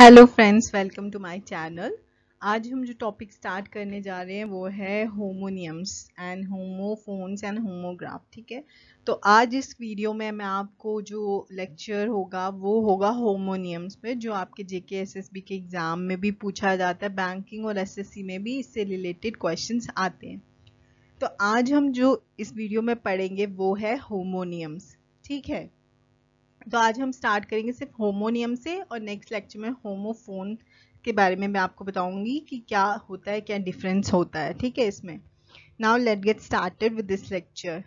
Hello friends, welcome to my channel. आज हम जो टॉपिक स्टार्ट करने जा रहे हैं वो है homonyms and homophones and homograph. ठीक है, तो आज इस वीडियो में मैं आपको जो लेक्चर होगा वो होगा होमोनियम्स पे, जो आपके जेके एसएसबी के एग्जाम में भी पूछा जाता है, बैंकिंग और एसएससी में भी इससे रिलेटेड क्वेश्चंस आते हैं। तो आज हम जो इस वीडियो में पढ़ेंगे वो है होमोनियम्स। ठीक है, तो आज हम स्टार्ट करेंगे सिर्फ होमोनियम से, और नेक्स्ट लेक्चर में होमोफोन के बारे में मैं आपको बताऊंगी कि क्या होता है, क्या डिफरेंस होता है। ठीक है, इसमें now let get started with this lecture.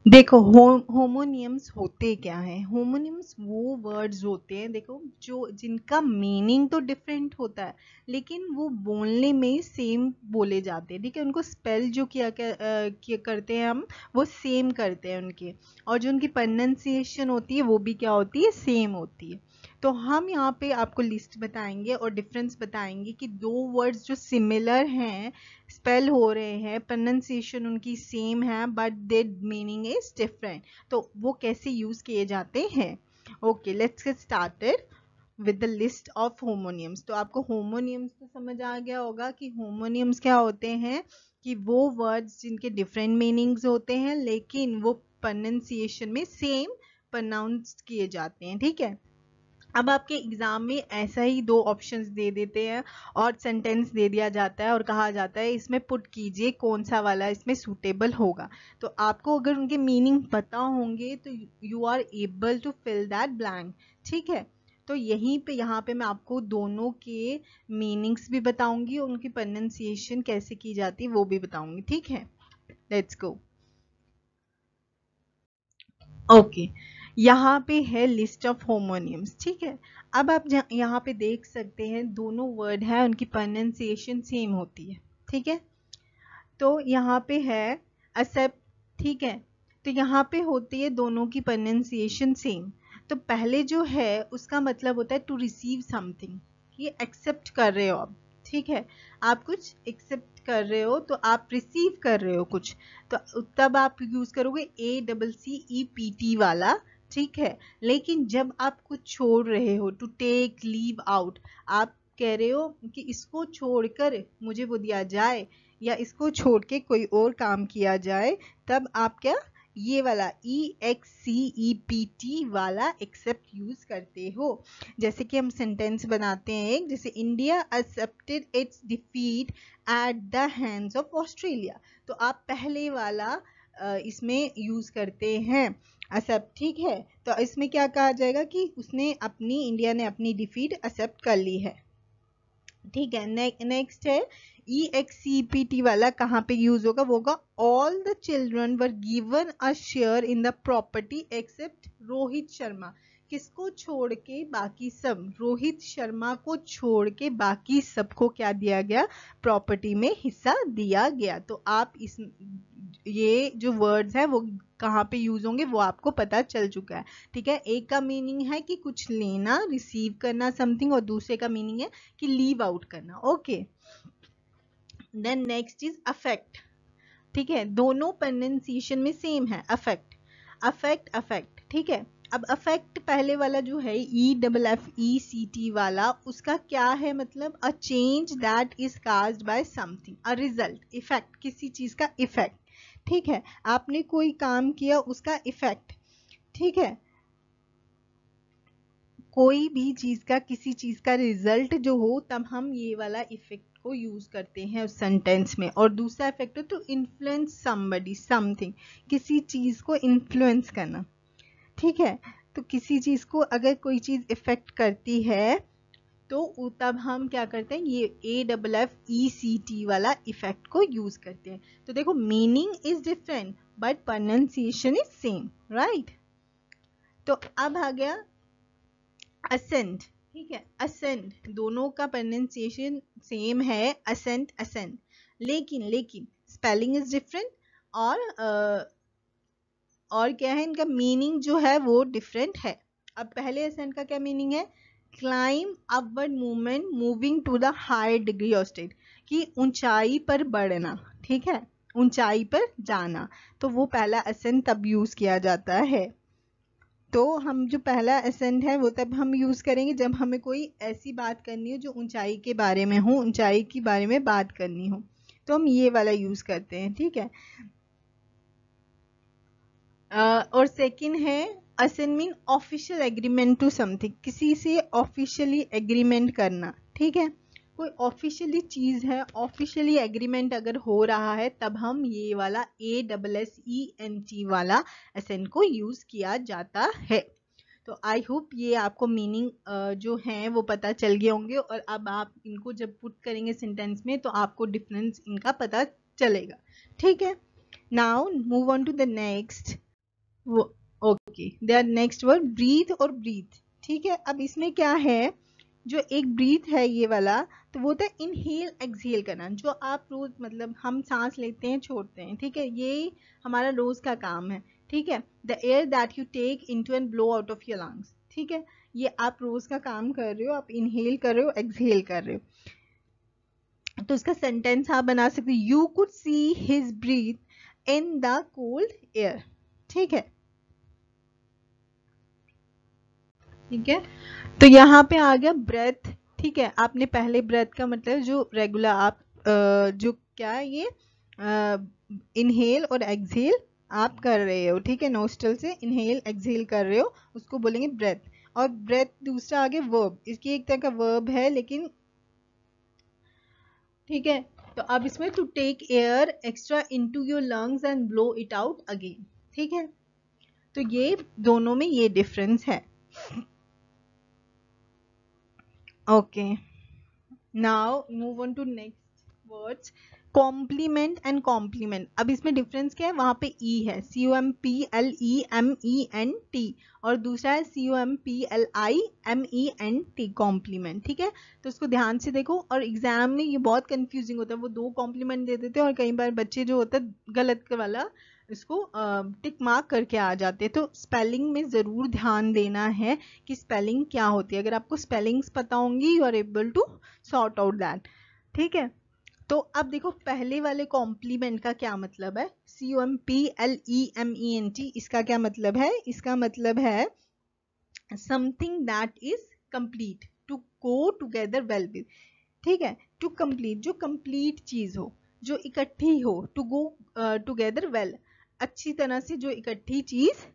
देखो, होमोनियम्स होते क्या हैं। होमोनियम्स वो वर्ड्स होते हैं, देखो, जो जिनका मीनिंग तो डिफरेंट होता है लेकिन वो बोलने में सेम बोले जाते हैं। ठीक है, उनको स्पेल जो किया करते हैं हम, वो सेम करते हैं उनके, और जो उनकी प्रोनाउंसिएशन होती है वो भी क्या होती है, सेम होती है। तो हम यहाँ पे आपको लिस्ट बताएंगे और डिफरेंस बताएंगे कि दो वर्ड्स जो सिमिलर हैं, स्पेल हो रहे हैं, प्रोनाउंसिएशन उनकी सेम है, but there meaning is different, तो वो कैसे यूज किए जाते हैं। Okay, let's get started with the list of homonyms. तो आपको होमोनियम्स तो समझ आ गया होगा कि होमोनियम्स क्या होते हैं, कि वो वर्ड्स जिनके डिफरेंट मीनिंग्स होते हैं लेकिन वो प्रोनाउंसिएशन में सेम प्रोनाउंस किए जाते हैं। ठीक है, अब आपके एग्जाम में ऐसा ही दो ऑप्शंस दे देते हैं और सेंटेंस दे दिया जाता है और कहा जाता है इसमें पुट कीजिए कौन सा वाला इसमें सूटेबल होगा। तो आपको अगर उनके मीनिंग पता होंगे तो you are able to fill that blank. ठीक है, तो यहीं पे यहाँ पे मैं आपको दोनों के मीनिंग्स भी बताऊंगी और उनकी प्रोनाउंसिएशन कैसे की जाती है वो भी बताऊंगी। ठीक है, लेट्स गो। ओके, यहाँ पे है लिस्ट ऑफ होमोनियम्स। ठीक है, अब आप यहाँ पे देख सकते हैं दोनों वर्ड है उनकी प्रोनाउंसिएशन सेम होती है। ठीक है, तो यहाँ पे है एक्सेप्ट। ठीक है, तो यहाँ पे होती है दोनों की प्रोनाउंसिएशन सेम। तो पहले जो है उसका मतलब होता है टू रिसीव समथिंग, ये एक्सेप्ट कर रहे हो आप। ठीक है, आप कुछ एक्सेप्ट कर रहे हो तो आप रिसीव कर रहे हो कुछ, तो तब आप यूज करोगे ACCEPT वाला। ठीक है, लेकिन जब आप कुछ छोड़ रहे हो, टू टेक लीव आउट, आप कह रहे हो कि इसको छोड़कर मुझे वो दिया जाए या इसको छोड़ के कोई और काम किया जाए, तब आप क्या ये वाला EXCEPT वाला एक्सेप्ट यूज करते हो। जैसे कि हम सेंटेंस बनाते हैं एक, जैसे India accepted it's defeat at the hands of Australia, तो आप पहले वाला इसमें यूज करते हैं एक्सेप्ट। ठीक है, तो इसमें क्या कहा जाएगा कि उसने अपनी, इंडिया ने अपनी डिफीट एक्सेप्ट कर ली है। ठीक है, नेक्स्ट है EXCPT वाला, कहाँ पे यूज होगा, वो होगा all the children were given a share in the property except Rohit Sharma. किसको छोड़ के बाकी सब, रोहित शर्मा को छोड़ के बाकी सबको क्या दिया गया, प्रॉपर्टी में हिस्सा दिया गया। तो आप इस, ये जो वर्ड्स है वो कहाँ पे यूज होंगे वो आपको पता चल चुका है। ठीक है, एक का मीनिंग है कि कुछ लेना, रिसीव करना समथिंग, और दूसरे का मीनिंग है कि लीव आउट करना। Okay, then next is affect. ठीक है, दोनों प्रोनाउंसिएशन में सेम है, अफेक्ट अफेक्ट अफेक्ट। ठीक है, अब अफेक्ट पहले वाला जो है EFFECT वाला, उसका क्या है मतलब, a change that is caused by something, a result, effect, किसी चीज का इफेक्ट। ठीक है, आपने कोई काम किया उसका इफेक्ट। ठीक है, कोई भी चीज का, किसी चीज का रिजल्ट जो हो, तब हम ये वाला इफेक्ट को यूज करते हैं उस सेंटेंस में। और दूसरा इफेक्ट हो टू इन्फ्लुएंस समबडी समथिंग, किसी चीज को इन्फ्लुएंस करना। ठीक है, तो किसी चीज को अगर कोई चीज इफेक्ट करती है तो तब हम क्या करते हैं, ये AFFECT वाला इफेक्ट को यूज करते हैं। तो देखो, meaning is different but pronunciation is same, right. तो अब आ गया असेंट। ठीक है, असेंट, दोनों का प्रोनाउंसिएशन सेम है, असेंट असेंट, लेकिन स्पेलिंग इज डिफरेंट, और और क्या है, इनका मीनिंग जो है वो डिफरेंट है। अब पहले असेंट का क्या मीनिंग है, climb upward movement moving to the higher degree of state, कि ऊंचाई पर बढ़ना, ठीक है, ऊंचाई पर जाना, तो वो पहला असेंट तब यूज किया जाता है। तो हम जो पहला असेंट है वो तब हम यूज करेंगे जब हमें कोई ऐसी बात करनी हो जो ऊंचाई के बारे में हो, ऊंचाई के बारे में बात करनी हो, तो हम ये वाला यूज करते हैं, ठीक है। और सेकंड है assent mean official agreement to something, किसी से ऑफिशियली एग्रीमेंट करना, ठीक है, कोई ऑफिशियली चीज है, ऑफिशियली एग्रीमेंट अगर हो रहा है तब हम ये वाला ASSENT वाला असेंट को यूज किया जाता है। तो आई होप ये आपको मीनिंग जो है वो पता चल गए होंगे, और अब आप इनको जब पुट करेंगे सेंटेंस में तो आपको डिफरेंस इनका पता चलेगा, ठीक है। Now move on to the next. Okay, there next word breath और ब्रीथ, ठीक है। अब इसमें क्या है, जो एक ब्रीथ है ये वाला, तो वो होता है इनहेल एक्सहेल करना, जो आप रोज मतलब हम सांस लेते हैं छोड़ते हैं, ठीक है, ये हमारा रोज का काम है, ठीक है। The air that you take into and blow out of your lungs, ठीक है, ये आप रोज का काम कर रहे हो, आप इनहेल कर रहे हो, एक्सहेल कर रहे हो। तो इसका सेंटेंस आप बना सकते हो, you could see his breath in the cold air, ठीक है, ठीक है। तो यहाँ पे आ गया ब्रेथ, ठीक है। आपने पहले ब्रेथ का मतलब जो रेगुलर आप जो क्या है ये इनहेल और एक्सहेल आप कर रहे हो, ठीक है, नोस्ट्रल से इनहेल एक्सहेल कर रहे हो, उसको बोलेंगे ब्रेथ। और ब्रेथ दूसरा आगे वर्ब, इसकी एक तरह का वर्ब है लेकिन, ठीक है। तो अब इसमें to take air extra into your lungs and blow it out again, ठीक है। तो ये दोनों में ये डिफरेंस है। Okay, now move on to next words, complement and complement. अब इसमें डिफरेंस क्या है, वहां पे ई है, COMPLEMENT, और दूसरा है COMPLIMENT, कॉम्प्लीमेंट, ठीक है। तो उसको ध्यान से देखो, और एग्जाम में ये बहुत कंफ्यूजिंग होता है, वो दो कॉम्प्लीमेंट दे देते हैं और कई बार बच्चे जो होता है गलत वाला इसको टिक मार्क करके आ जाते हैं। तो स्पेलिंग में जरूर ध्यान देना है कि स्पेलिंग क्या होती है, अगर आपको स्पेलिंग्स पता होंगी you are able to sort out that, ठीक है। तो अब देखो पहले वाले कॉम्प्लीमेंट का क्या मतलब है, COMPLEMENT, इसका क्या मतलब है, इसका मतलब है something that is complete, to go together well with, ठीक है, टू कंप्लीट, जो कंप्लीट चीज हो, जो इकट्ठी हो, टू गो टुगेदर वेल, अच्छी तरह से जो इकट्ठी चीज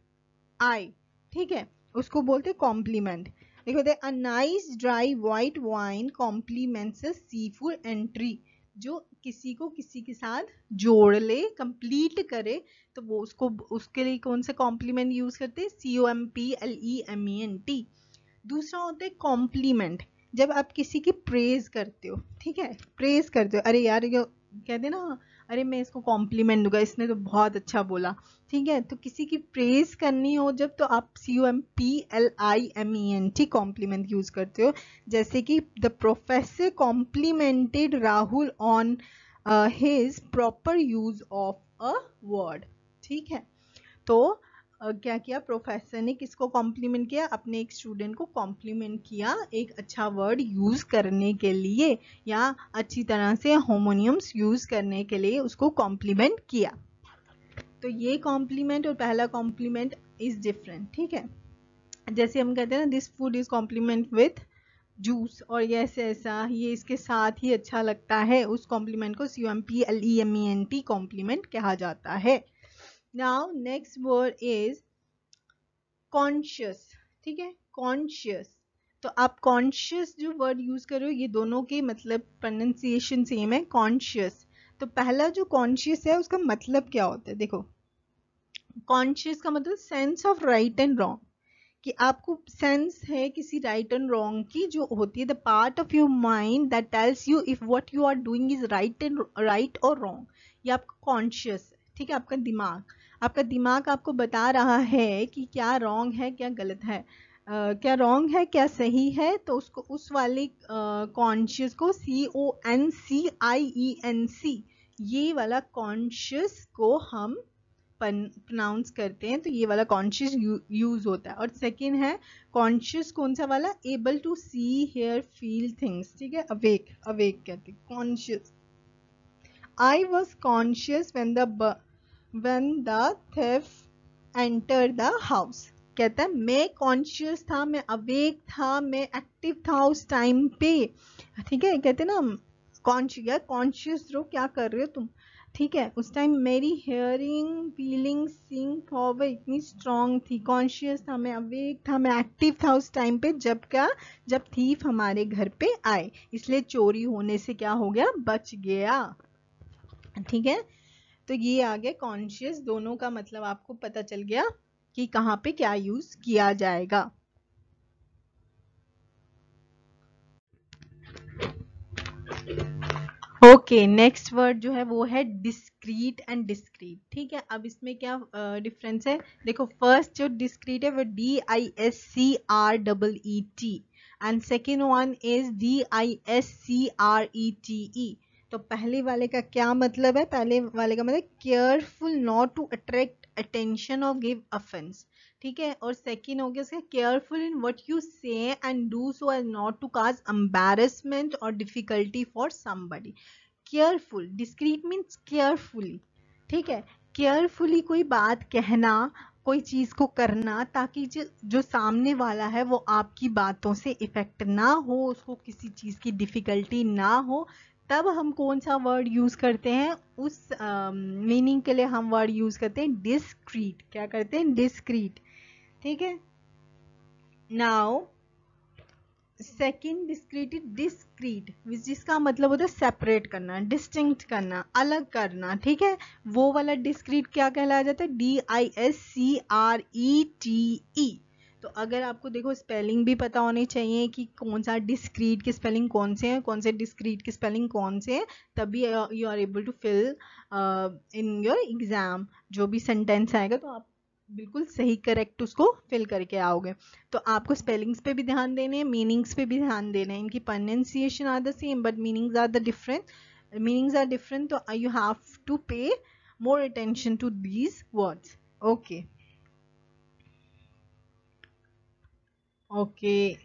आए, ठीक है, उसको बोलते कॉम्प्लीमेंट। देखो the a nice dry white wine complements a seafood entree, जो किसी को किसी के साथ जोड़ ले, कंप्लीट करे, तो वो उसको उसके लिए कौन सा कॉम्प्लीमेंट यूज करते हैं, COMPLEMENT। दूसरा होता है कॉम्प्लीमेंट, जब आप किसी की प्रेज करते हो, ठीक है, प्रेज करते हो, अरे यार ये कहते ना, अरे मैं इसको कॉम्प्लीमेंट दूंगा, इसने तो बहुत अच्छा बोला, ठीक है। तो किसी की प्रेज करनी हो जब, तो आप COMPLIMENT कॉम्प्लीमेंट यूज करते हो। जैसे कि the professor complimented Rahul on his proper use of a word, ठीक है। तो क्या किया प्रोफेसर ने, किसको कॉम्प्लीमेंट किया, अपने एक स्टूडेंट को कॉम्प्लीमेंट किया एक अच्छा वर्ड यूज करने के लिए, या अच्छी तरह से होमोनियम्स यूज करने के लिए उसको कॉम्प्लीमेंट किया। तो ये कॉम्प्लीमेंट और पहला कॉम्प्लीमेंट इज डिफरेंट, ठीक है। जैसे हम कहते हैं ना, this food is complement with juice, और ये ऐसे ऐसा, ये इसके साथ ही अच्छा लगता है, उस कॉम्प्लीमेंट को COMPLEMENT कॉम्प्लीमेंट कहा जाता है। Now next word is conscious, ठीक है, कॉन्शियस। तो आप कॉन्शियस जो वर्ड यूज कर रहे हो, ये दोनों के मतलब प्रोनाउंसिएशन सेम है, कॉन्शियस। तो पहला जो कॉन्शियस है उसका मतलब क्या होता है, देखो कॉन्शियस का मतलब sense of right and wrong, कि आपको सेंस है किसी राइट एंड रॉन्ग की, जो होती है the part of your mind that tells you if what you are doing is right और रॉन्ग, ये आपका कॉन्शियस है, ठीक है। आपका दिमाग आपको बता रहा है कि क्या रॉन्ग है क्या गलत है, क्या रॉन्ग है क्या सही है, तो उसको उस वाले कॉन्शियस को CONSCIENC, ये वाला कॉन्शियस को हम प्रोनाउंस करते हैं तो ये वाला कॉन्शियस यूज होता है। और सेकंड है कॉन्शियस, कौन सा वाला, able to see hear feel things, ठीक है, अवेक, अवेक कहते हैं conscious. I was conscious when the theft enter the house, कहता है मैं कॉन्शियस था, मैं अवेक था, मैं एक्टिव था उस टाइम पे, ठीक है। कहते ना कॉन्शियस रहो, क्या कर रहे हो तुम, ठीक है। उस टाइम मेरी हियरिंग फीलिंग सीइंग पावर इतनी स्ट्रांग थी, कॉन्शियस था, मैं अवेक था, मैं एक्टिव था उस टाइम पे, जब थीफ हमारे घर पे आए, इसलिए चोरी होने से क्या हो गया, बच गया, ठीक है। तो ये आ गया कॉन्शियस, दोनों का मतलब आपको पता चल गया कि कहाँ पे क्या यूज किया जाएगा। ओके, नेक्स्ट वर्ड जो है वो है डिस्क्रीट एंड डिस्क्रीट, ठीक है। अब इसमें क्या डिफरेंस है, देखो फर्स्ट जो डिस्क्रीट है वो DISCREET and second one is DISCRETE। तो पहले वाले का क्या मतलब है, पहले वाले का मतलब careful not to attract attention और गिव ऑफेंस, ठीक है। और सेकेंड हो गया उसका careful in what you say and do so as not to cause embarrassment और difficulty for somebody. Careful, discreet means carefully, ठीक है। केयरफुली कोई बात कहना, कोई चीज को करना, ताकि जो सामने वाला है वो आपकी बातों से इफेक्ट ना हो, उसको किसी चीज की डिफिकल्टी ना हो, तब हम कौन सा वर्ड यूज करते हैं, उस मीनिंग के लिए हम वर्ड यूज करते हैं डिस्क्रीट, क्या करते हैं, डिस्क्रीट, ठीक है। Now second discrete is discrete, जिसका मतलब होता है सेपरेट करना, डिस्टिंक्ट करना, अलग करना, ठीक है। वो वाला डिस्क्रीट क्या कहलाया जाता है, DISCRETE। तो अगर आपको देखो स्पेलिंग भी पता होनी चाहिए कि कौन सा डिस्क्रीट के स्पेलिंग कौन से हैं, कौन से डिस्क्रीट के स्पेलिंग कौन से हैं, तभी you are able to fill in your exam, जो भी सेंटेंस आएगा तो आप बिल्कुल सही करेक्ट उसको फिल करके आओगे। तो आपको स्पेलिंग्स पे भी ध्यान देने हैं, मीनिंग्स पे भी ध्यान देना है, इनकी pronunciation are the same but meanings are the different, meanings are different, तो you have to pay more attention to these words. Okay. Okay.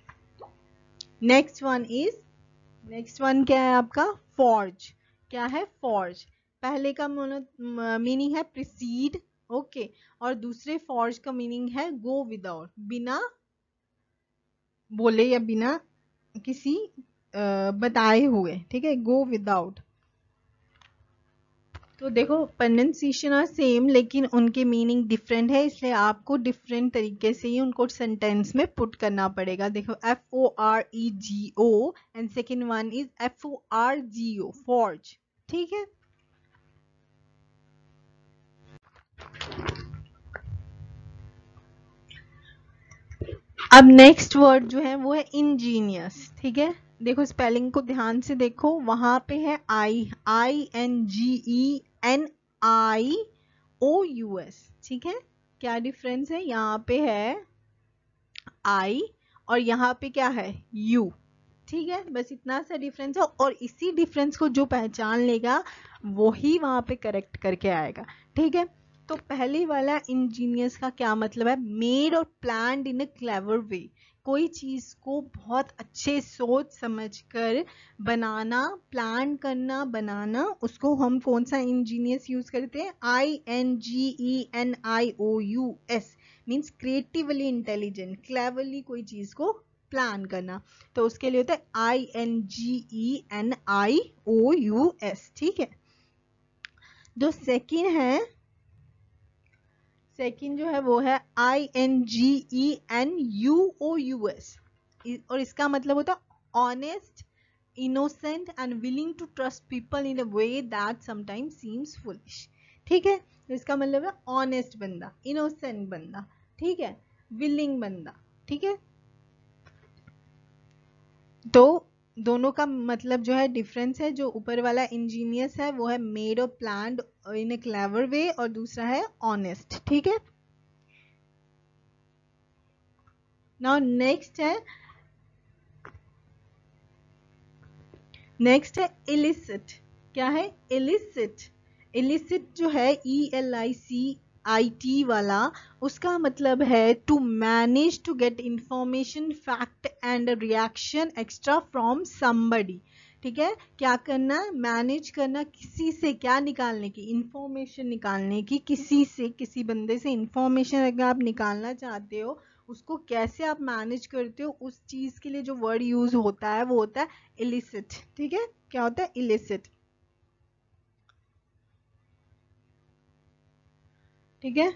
Next one क्या है आपका, forge, क्या है forge, पहले का मीनिंग है precede, ओके, और दूसरे forge का मीनिंग है go without, बिना बोले या बिना किसी बताए हुए, ठीक है, go without। तो देखो प्रोनाउंसिएशन आर सेम लेकिन उनके मीनिंग डिफरेंट है, इसलिए आपको डिफरेंट तरीके से ही उनको सेंटेंस में पुट करना पड़ेगा। देखो FOREGO and second one is FORGO, forge, ठीक है। अब नेक्स्ट वर्ड जो है वो है इंजीनियस, ठीक है। देखो स्पेलिंग को ध्यान से देखो, वहां पे है INGENIOUS, ठीक है। क्या डिफरेंस है, यहाँ पे है I और यहाँ पे क्या है U, ठीक है। बस इतना सा डिफरेंस है, और इसी डिफरेंस को जो पहचान लेगा वो ही वहां पे करेक्ट करके आएगा, ठीक है। तो पहले वाला इंजीनियस का क्या मतलब है, मेड और प्लान्ड इन अ क्लेवर वे, कोई चीज को बहुत अच्छे सोच समझ कर बनाना, प्लान करना, बनाना, उसको हम कौन सा इंजीनियस यूज करते हैं, INGENIOUS, means creatively intelligent, cleverly कोई चीज को प्लान करना, तो उसके लिए होता है INGENIOUS, ठीक है। जो सेकंड जो है वो है INGENUOUS, और इसका मतलब होता है honest, innocent and willing to trust people in a way that sometimes seems foolish, ठीक है। तो इसका मतलब है ऑनेस्ट बंदा, इनोसेंट बंदा, ठीक है, विलिंग बंदा, ठीक है। तो दोनों का मतलब जो है डिफरेंस है, जो ऊपर वाला इंजीनियस है वो है मेड और प्लान्ड इन ए क्लेवर वे, और दूसरा है ऑनेस्ट, ठीक है। नाउ नेक्स्ट है इलिसिट, क्या है इलिसिट, इलिसिट जो है ELICIT IT वाला, उसका मतलब है to manage to get information, fact and reaction extra from somebody. ठीक है, क्या करना, मैनेज करना, किसी से क्या निकालने की, इंफॉर्मेशन निकालने की, किसी से, किसी बंदे से इंफॉर्मेशन अगर आप निकालना चाहते हो, उसको कैसे आप मैनेज करते हो, उस चीज के लिए जो वर्ड यूज होता है वो होता है इलिसिट। ठीक है, क्या होता है, इलिसिट। ठीक है,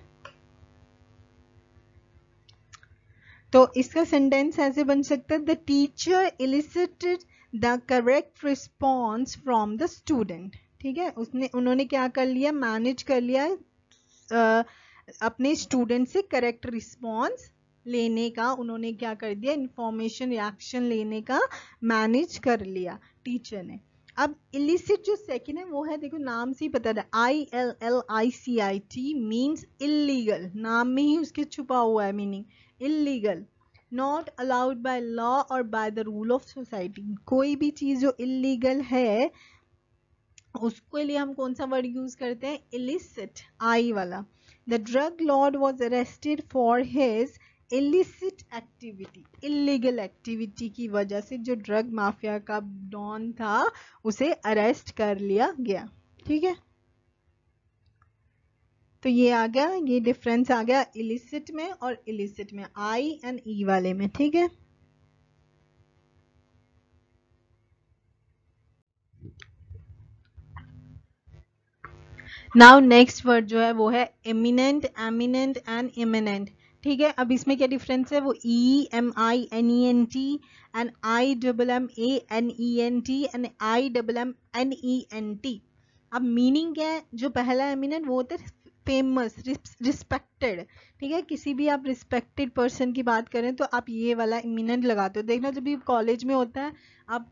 तो इसका सेंटेंस ऐसे बन सकता है, the teacher elicited the correct response from the student. ठीक है, उन्होंने क्या कर लिया, मैनेज कर लिया अपने स्टूडेंट से करेक्ट रिस्पॉन्स लेने का, उन्होंने क्या कर दिया, इंफॉर्मेशन रिएक्शन लेने का मैनेज कर लिया टीचर ने। अब इलिसिट जो सेकंड है वो है, देखो नाम से ही पता है, ILLICIT मीन्स इलीगल, नाम में ही उसके छुपा हुआ है meaning, illegal, not allowed by law और by the rule of society. कोई भी चीज जो इलीगल है उसके लिए हम कौन सा वर्ड यूज करते हैं, इलिसिट, आई वाला। The drug Lord was arrested for his illicit activity, illegal activity की वजह से जो ड्रग माफिया का डॉन था उसे अरेस्ट कर लिया गया। ठीक है, तो ये आ गया, ये डिफरेंस आ गया इलिसिट में और इलिसिट में, आई एंड ई वाले में। ठीक है, नाउ नेक्स्ट वर्ड जो है वो है एमिनेंट, एमिनेंट एंड इमिनेंट। ठीक है, अब इसमें क्या डिफरेंस है, वो EMINENT and IMMANENT and IMMNENT। अब मीनिंग क्या है, जो पहला एमिनेंट वो होता है फेमस, रिस्पेक्टेड। ठीक है, किसी भी आप रिस्पेक्टेड पर्सन की बात करें तो आप ये वाला इमिनेंट लगाते हो। देखना जब भी कॉलेज में होता है, आप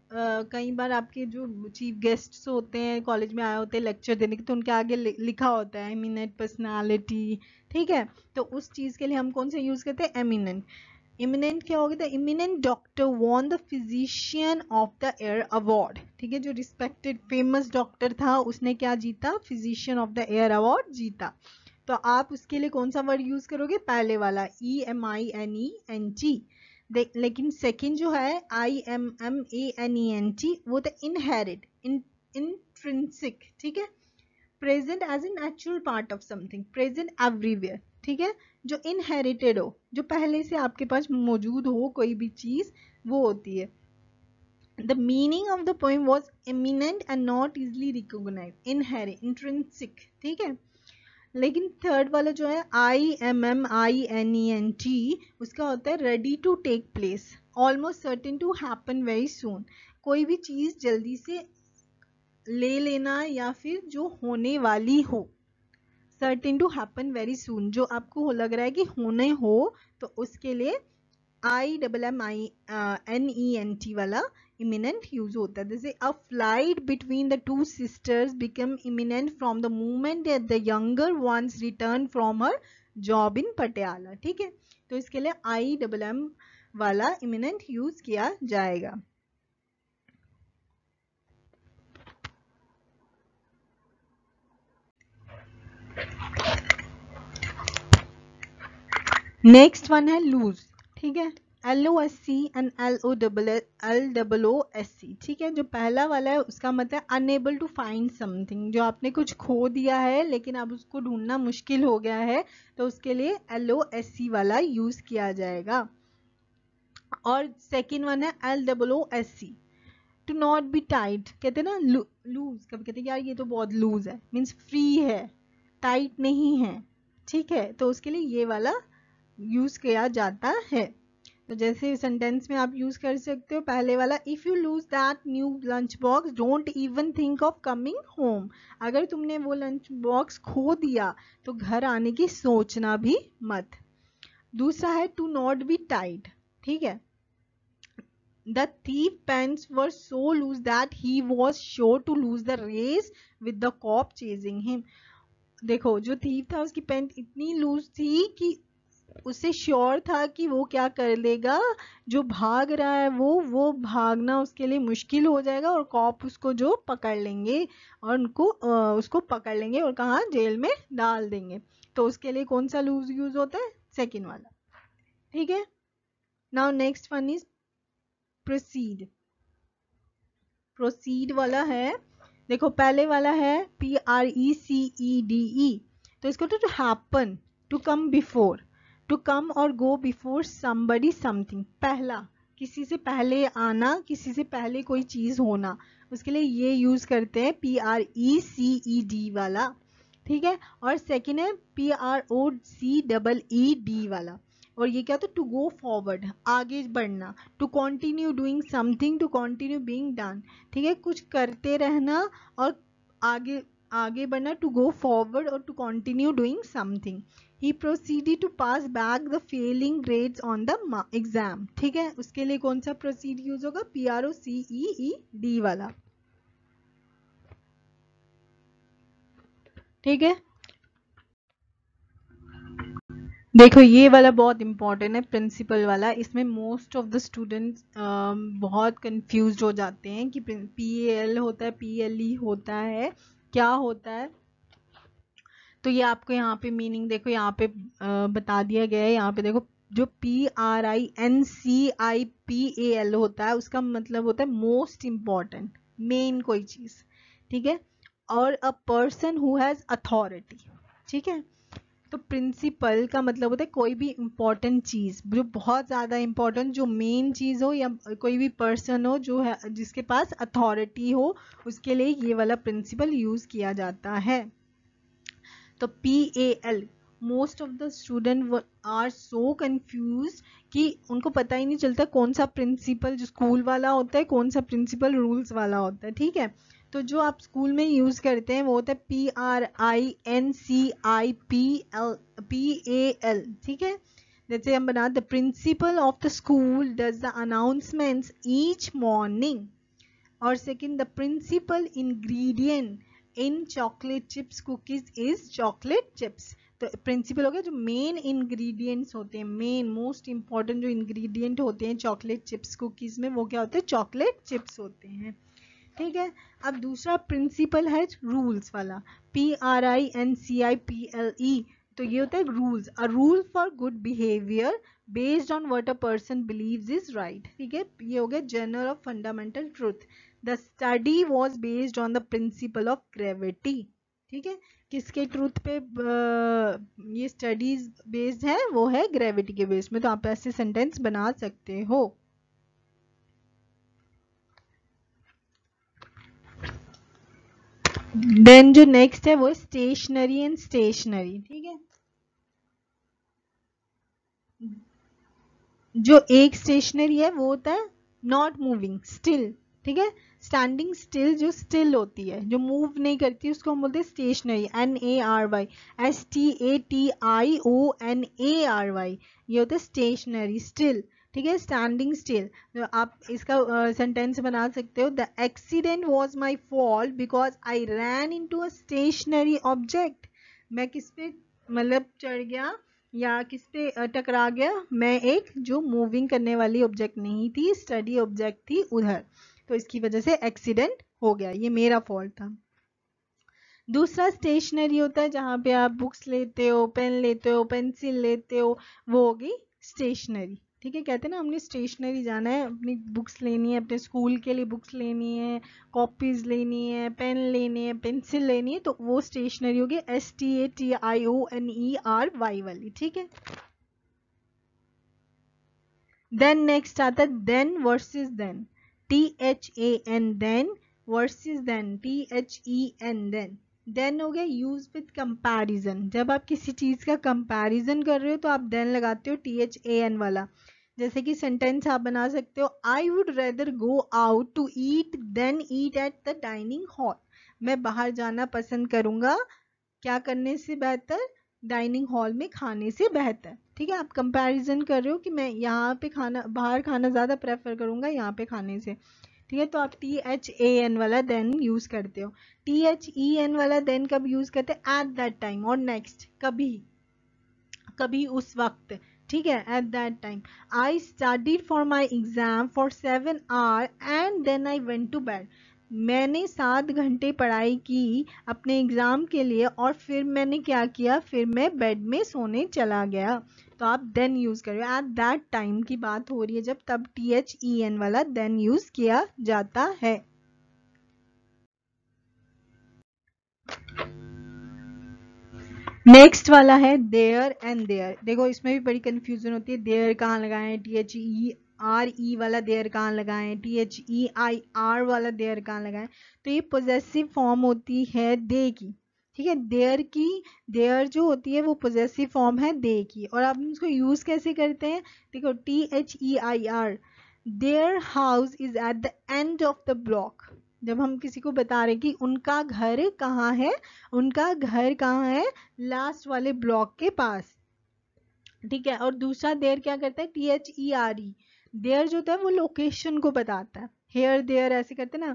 कई बार आपके जो चीफ गेस्ट्स होते हैं कॉलेज में आए होते हैं लेक्चर देने के, तो उनके आगे लिखा होता है एमिनेंट पर्सनालिटी। ठीक है, तो उस चीज के लिए हम कौन सा यूज करते हैं, एमिनेंट। इमिनेंट क्या हो गया, the imminent doctor won the physician of the year award. ठीक है, जो रिस्पेक्टेड फेमस डॉक्टर था उसने क्या जीता, physician of the year award जीता। तो आप उसके लिए कौन सा वर्ड यूज करोगे, पहले वाला EMINENT। लेकिन सेकंड जो है IMMANENT वो तो इनहेरिट, इंट्रिंसिक। ठीक है, present as an actual part of something, present everywhere. ठीक है, जो इनहेरिटेड हो, जो पहले से आपके पास मौजूद हो कोई भी चीज, वो होती है। The meaning of the poem was eminent and not easily recognized, inherent, intrinsic। ठीक है, लेकिन थर्ड वाला जो है IMMINENT उसका होता है ready to take place, almost certain to happen very soon. कोई भी चीज जल्दी से ले लेना या फिर जो होने वाली हो, certain to happen very soon, जो आपको लग रहा है कि होने हो, तो उसके लिए IMMINENT वाला इमिनेंट यूज होता है। जैसे a flight between the two sisters become imminent from the moment that the younger ones return from her job in Patiala. ठीक है, तो इसके लिए IMM वाला इमिनेंट यूज किया जाएगा। नेक्स्ट वन है लूज। ठीक है, LOSC एंड LOOSC। ठीक है, जो पहला वाला है उसका मतलब अनएबल टू फाइंड समथिंग, जो आपने कुछ खो दिया है लेकिन अब उसको ढूंढना मुश्किल हो गया है, तो उसके लिए LOSC वाला यूज किया जाएगा। और सेकेंड वन है LOOSC, to not be tight. कहते हैं ना लूज, कभी कहते हैं यार ये तो बहुत लूज है, मीन्स फ्री है, टाइट नहीं है। ठीक है, तो उसके लिए ये वाला यूज किया जाता है। तो जैसे सेंटेंस में आप यूज कर सकते हो पहले वाला, if you lose that new lunch box don't even think of coming home. अगर तुमने वो लंच बॉक्स खो दिया तो घर आने की सोचना भी मत। दूसरा है टू नॉट बी टाइट। ठीक है, the thief pants were so loose that he was sure to lose the race with the cop chasing him। देखो जो थीफ था उसकी पैंट इतनी लूज थी कि उसे श्योर था कि वो क्या कर लेगा, जो भाग रहा है वो भागना उसके लिए मुश्किल हो जाएगा और कॉप उसको जो पकड़ लेंगे और उसको पकड़ लेंगे और कहाँ, जेल में डाल देंगे। तो उसके लिए कौन सा लूज यूज होता है, सेकेंड वाला, ठीक है। Now next one is proceed. Proceed वाला है, देखो पहले वाला है PRECEDE, तो इसको to happen, to come before, to come और गो बिफोर समबडी समथिंग, पहला, किसी से पहले आना, किसी से पहले कोई चीज होना, उसके लिए ये यूज करते हैं PRECED वाला, ठीक है। और सेकेंड है PROCEED वाला, और ये क्या होता है, टू गो फॉरवर्ड, आगे बढ़ना, to continue doing something, to continue being done, ठीक है, कुछ करते रहना और आगे आगे बढ़ना, टू गो फॉरवर्ड और to continue doing something. He proceeded to pass back the failing grades on the exam, ठीक है, उसके लिए कौन सा प्रोसीड यूज होगा, PROCEED वाला, ठीक है। देखो ये वाला बहुत इंपॉर्टेंट है, प्रिंसिपल वाला, इसमें मोस्ट ऑफ द स्टूडेंट्स बहुत कंफ्यूज हो जाते हैं कि PAL होता है, PLE होता है, क्या होता है। तो ये आपको यहाँ पे मीनिंग देखो, यहाँ पे बता दिया गया है, यहाँ पे देखो, जो PRINCIPAL होता है उसका मतलब होता है मोस्ट इम्पॉर्टेंट, मेन कोई चीज, ठीक है, और a person who has authority, ठीक है। तो प्रिंसिपल का मतलब होता है कोई भी इंपॉर्टेंट चीज, जो बहुत ज्यादा इंपॉर्टेंट, जो मेन चीज हो, या कोई भी पर्सन हो जो है, जिसके पास अथॉरिटी हो, उसके लिए ये वाला प्रिंसिपल यूज किया जाता है। तो PAL, most of the student are so confuse कि उनको पता ही नहीं चलता कौन सा प्रिंसिपल जो स्कूल वाला होता है, कौन सा प्रिंसिपल रूल्स वाला होता है, ठीक है। तो जो आप स्कूल में यूज करते हैं वो होता है PRINCIPAL, ठीक है। जैसे हम बना, the principal of the school does the announcements each morning, और second, the principal ingredient in chocolate chip cookies is chocolate chips. तो प्रिंसिपल हो गया, जो मेन इंग्रेडिएंट्स होते हैं, मेन मोस्ट इंपॉर्टेंट जो इंग्रेडिएंट होते हैं चॉकलेट चिप्स कुकीज में, वो क्या होते हैं, चॉकलेट चिप्स होते हैं, ठीक है। अब दूसरा प्रिंसिपल है रूल्स वाला, PRINCIPLE, तो ये होता है rules, a rule for good behaviour based on what a person believes is right, ठीक है। ये हो गया general of fundamental truth. The study was based on the principal of gravity, ठीक है। किसके ट्रूथ पे ये स्टडीज बेस्ड है, वो है ग्रेविटी के बेस में। तो आप ऐसे सेंटेंस बना सकते हो। देन जो नेक्स्ट है वो स्टेशनरी एंड स्टेशनरी, ठीक है। जो एक स्टेशनरी है वो होता है नॉट मूविंग, स्टिल, ठीक है। स्टैंडिंग स्टिल, जो स्टिल होती है, जो मूव नहीं करती, उसको हम बोलते हैं स्टेशनरी, NARY, STATIONARY, ये होता है स्टेशनरी, स्टिल, ठीक है, स्टैंडिंग स्टिल। तो आप इसका सेंटेंस बना सकते हो, the accident was my fault because I ran into a stationary object. मैं किस पे मतलब चढ़ गया या किस पे टकरा गया, मैं एक जो मूविंग करने वाली ऑब्जेक्ट नहीं थी, स्टडी ऑब्जेक्ट थी उधर, तो इसकी वजह से एक्सीडेंट हो गया, ये मेरा फॉल्ट था। दूसरा स्टेशनरी होता है जहां पे आप बुक्स लेते हो, पेन लेते हो, पेंसिल लेते हो, वो होगी स्टेशनरी, ठीक है। कहते हैं ना हमने स्टेशनरी जाना है, अपनी बुक्स लेनी है, अपने स्कूल के लिए बुक्स लेनी है, कॉपीज लेनी है, पेन लेनी है, पेंसिल लेनी है, तो वो स्टेशनरी होगी STATIONERY वाली, ठीक है। देन नेक्स्ट आता है than versus then, THAN, than versus then, THEN, then हो गया यूज विथ कंपैरिजन, जब आप किसी चीज का कंपैरिजन कर रहे हो तो आप देन लगाते हो THAN वाला। जैसे कि सेंटेंस आप बना सकते हो, I would rather go out to eat than eat at the dining hall. मैं बाहर जाना पसंद करूंगा, क्या करने से बेहतर, डाइनिंग हॉल में खाने से बेहतर, ठीक है। आप कंपैरिजन कर रहे हो कि मैं यहाँ पे खाना, बाहर खाना ज्यादा प्रेफर करूंगा यहाँ पे खाने से, ठीक है। तो आप THAN वाला देन यूज करते हो। THEN वाला देन कब यूज करते हैं, एट दैट टाइम, और नेक्स्ट कभी, कभी उस वक्त, ठीक है, at that time. I studied for my exam for 7 hours and then I went to bed. मैंने 7 घंटे पढ़ाई की अपने एग्जाम के लिए और फिर मैंने क्या किया, फिर मैं बेड में सोने चला गया। तो आप देन यूज करिए, एट दैट टाइम की बात हो रही है जब, तब THEN वाला देन यूज किया जाता है। नेक्स्ट वाला है देयर एंड देयर। देखो इसमें भी बड़ी कंफ्यूजन होती है, देयर कहाँ लगाएं, THERE वाला देयर कहाँ लगाएं, THEIR वाला देयर कहाँ लगाएं। तो ये पोजेसिव फॉर्म होती है दे की, ठीक है। देयर की, देयर जो होती है वो पोजेसिव फॉर्म है दे की। और आप इसको यूज कैसे करते हैं, देखो THEIR, their house is at the end of the block. जब हम किसी को बता रहे कि उनका घर कहाँ है, उनका घर कहाँ है, लास्ट वाले ब्लॉक के पास, ठीक है। और दूसरा देयर क्या करता है, THERE, देयर जो होता है वो लोकेशन को बताता है। हेयर देयर ऐसे करते ना,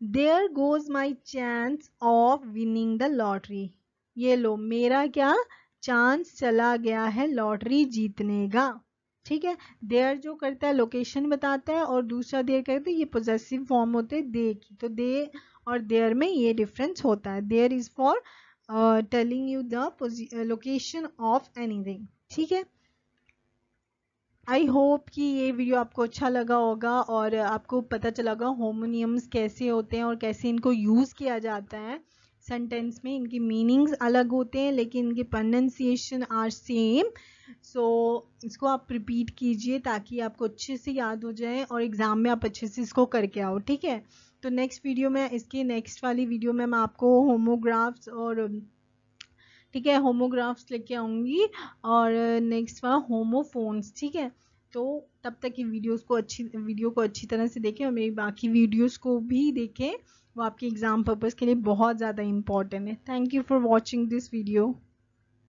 there goes my chance of winning the lottery. ये लो मेरा क्या चांस चला गया है लॉटरी जीतने का, ठीक है। देयर जो करता है लोकेशन बताता है, और दूसरा देयर करते हैं, ये पोजेसिव फॉर्म होते हैं दे की। तो दे और देयर में ये डिफरेंस होता है। There is for telling you the location of anything, ठीक है। आई होप कि ये वीडियो आपको अच्छा लगा होगा और आपको पता चला होगा होमोनियम्स कैसे होते हैं और कैसे इनको यूज़ किया जाता है सेंटेंस में। इनकी मीनिंग्स अलग होते हैं लेकिन इनके प्रोनाउंसिएशन आर सेम। सो इसको आप रिपीट कीजिए ताकि आपको अच्छे से याद हो जाए और एग्ज़ाम में आप अच्छे से इसको करके आओ, ठीक है। तो नेक्स्ट वीडियो में, इसकी नेक्स्ट वाली वीडियो में मैं आपको होमोग्राफ्स और, ठीक है, होमोग्राफ्स लेके आऊंगी, और नेक्स्ट वाला होमोफोन्स, ठीक है। तो तब तक की वीडियो को अच्छी तरह से देखें और मेरी बाकी वीडियोस को भी देखें, वो आपके एग्जाम पर्पस के लिए बहुत ज़्यादा इंपॉर्टेंट है। Thank you for watching this video.